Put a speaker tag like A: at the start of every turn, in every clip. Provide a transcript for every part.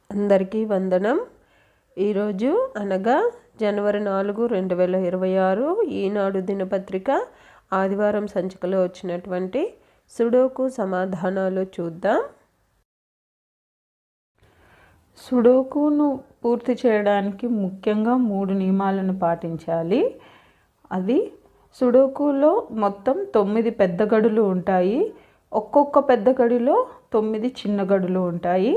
A: అందరికీ వందనం. ఈరోజు అనగా జనవరి 4, 2026 ఈనాడు దినపత్రిక ఆదివారం సంచికలో వచ్చినటువంటి సుడోకు సమాధానాలు చూద్దాం. సుడోకును పూర్తి చేయడానికి ముఖ్యంగా 3 నియమాలను పాటించాలి. అది సుడోకులో మొత్తం 9 పెద్ద గడులు ఉంటాయి. ఒక్కొక్క పెద్ద గడిలో 9 చిన్న గడులు ఉంటాయి.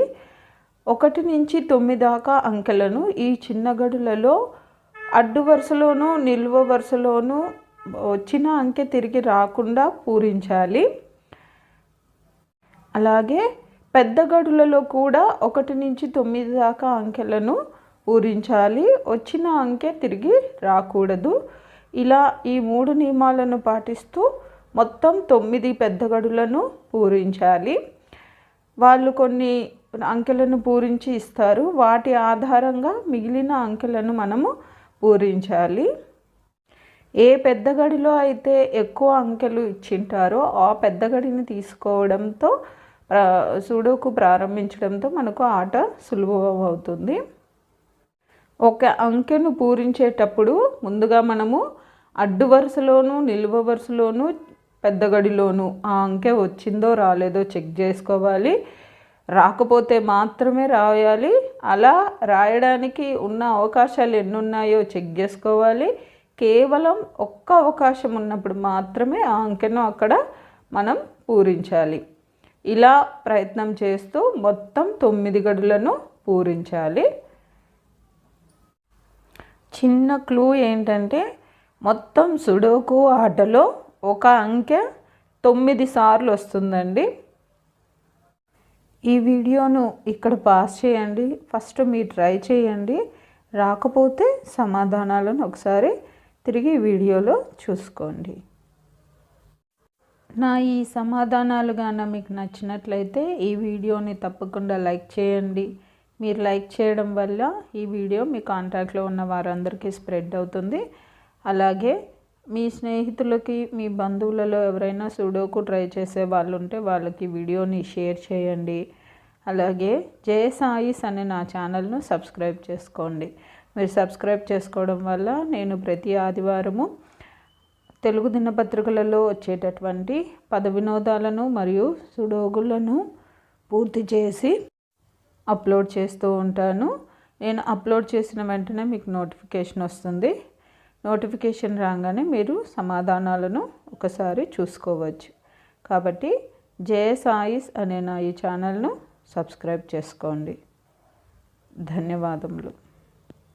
A: 1 నుంచి 9 దాకా అంకెలను ఈ చిన్న గడులలో అడ్డు వరుసలోనూ నిలువ వరుసలోనూ వచ్చిన అంకె తిరిగి రాకుండా పూరించాలి. అలాగే పెద్ద గడులలో కూడా 1 నుంచి 9 దాకా అంకెలను పూరించాలి. వచ్చిన అంకె తిరిగి రాకూడదు. ఇలా ఈ 3 నియమాలను పాటిస్తూ మొత్తం 9 పెద్ద గడులను పూరించాలి. వాళ్ళు కొన్ని అంకెలను పూరించి ఇస్తారు. వాటి ఆధారంగా మిగిలిన అంకెలను మనము పూరించాలి. ఏ పెద్ద గడిలో అయితే ఎక్కువ అంకెలు ఇచ్చింటారో ఆ పెద్ద గడిని తీసుకోవడంతో సుడోకు ప్రారంభించడంతో మనకు ఆట సులువు అవుతుంది. ఒక అంకెను పూరించేటప్పుడు ముందుగా మనము అడ్డు వరుసలోను నిలువ వరుసలోను పెద్ద గడిలోను ఆ అంకె వచ్చిందో రాలేదో చెక్ చేసుకోవాలి. రాకపోతే మాత్రమే రాయాలి. అలా రాయడానికి ఉన్న అవకాశాలు ఎన్ని ఉన్నాయో చెక్ చేసుకోవాలి. కేవలం ఒక్క అవకాశం ఉన్నప్పుడు మాత్రమే ఆ అంకెను అక్కడ మనం పూరించాలి. ఇలా ప్రయత్నం చేస్తూ మొత్తం 9 గడులను పూరించాలి. చిన్న క్లూ ఏంటంటే మొత్తం సుడోకు ఆటలో ఒక అంకె 9 సార్లు వస్తుందండి. ఈ వీడియోను ఇక్కడ పాస్ చేయండి. ఫస్ట్ మీరు ట్రై చేయండి. రాకపోతే సమాధానాలను ఒకసారి తిరిగి వీడియోలో చూసుకోండి. నా ఈ సమాధానాలు గాన మీకు నచ్చినట్లయితే ఈ వీడియోని తప్పకుండా లైక్ చేయండి. మీరు లైక్ చేయడం వల్ల ఈ వీడియో మీ కాంటాక్ట్లో ఉన్న వారందరికీ స్ప్రెడ్ అవుతుంది. అలాగే మీ స్నేహితులకి మీ బంధువులలో ఎవరైనా సుడోకు ట్రై చేసే వాళ్ళు ఉంటే వాళ్ళకి వీడియోని షేర్ చేయండి. అలాగే జయ సాయిస్ అనే నా ఛానల్ను సబ్స్క్రైబ్ చేసుకోండి. మీరు సబ్స్క్రైబ్ చేసుకోవడం వల్ల నేను ప్రతి ఆదివారము తెలుగు దినపత్రికలలో వచ్చేటటువంటి పద వినోదాలను మరియు సుడోకులను పూర్తి చేసి అప్లోడ్ చేస్తూ ఉంటాను. నేను అప్లోడ్ చేసిన వెంటనే మీకు నోటిఫికేషన్ వస్తుంది. నోటిఫికేషన్ రాగానే మీరు సమాధానాలను ఒకసారి చూసుకోవచ్చు. కాబట్టి జయ సాయిస్ అనే నా ఈ ఛానల్ను సబ్స్క్రైబ్ చేసుకోండి. ధన్యవాదములు.